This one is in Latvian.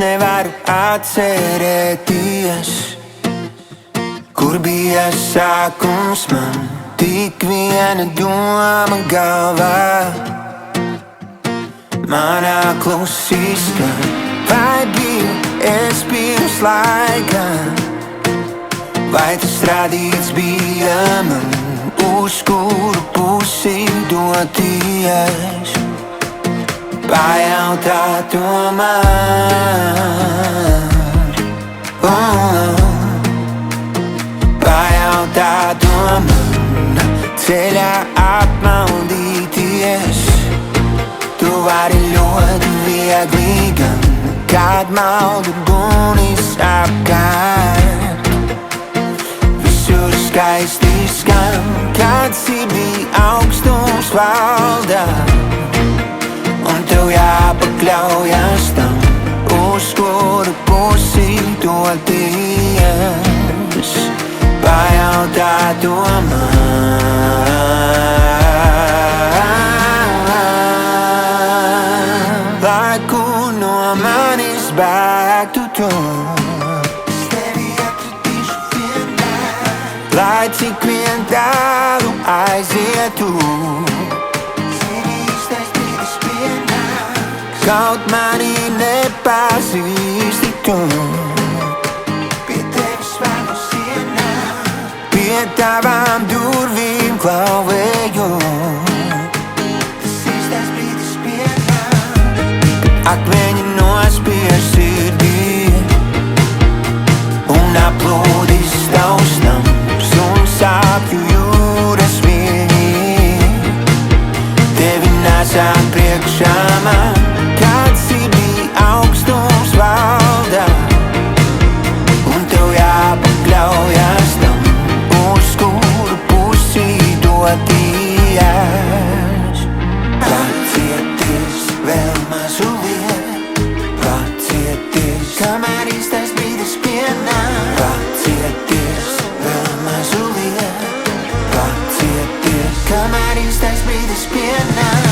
nevaru atcerēties, kur bija sākums man. Tik viena doma galvā, manā klusi skan. Vai biju es pirms laika, vai tas radīts bija man, uz kuru pusi doties? Pajautā to man, pajautā to man. Ceļā apmaldīties, tu vari ļoti viegli gan, kad maldu gunis apkārt. Visur skaisti skan, kad sirdī augstums valda, un tev jāpakļaujas tam, uz kuru pusi doties. Pajautā to man, lai kur no manis bēgtu tu, es tevi atradīšu vienmēr. Lai cik vien tālu aizietu, zini, īstais brīdis pienāks. Kaut mani nepazīsti tu, pie tavām durvīm klauvēju. Tas īstais brīdis pienāk, kad akmeņi nospiež sirdī un aplūdis tavs nams un sāpju jūras viļņi. Tevi nesāt priekšā man, kad sirdī augstums valda, un tev jāpakļaujas tam, uz kuru pusi doties. Pacieties vēl mazliet, pacieties, kamēr īstais brīdis pienāk. Pacieties vēl mazliet, pacieties, kamēr īstais brīdis pienāk.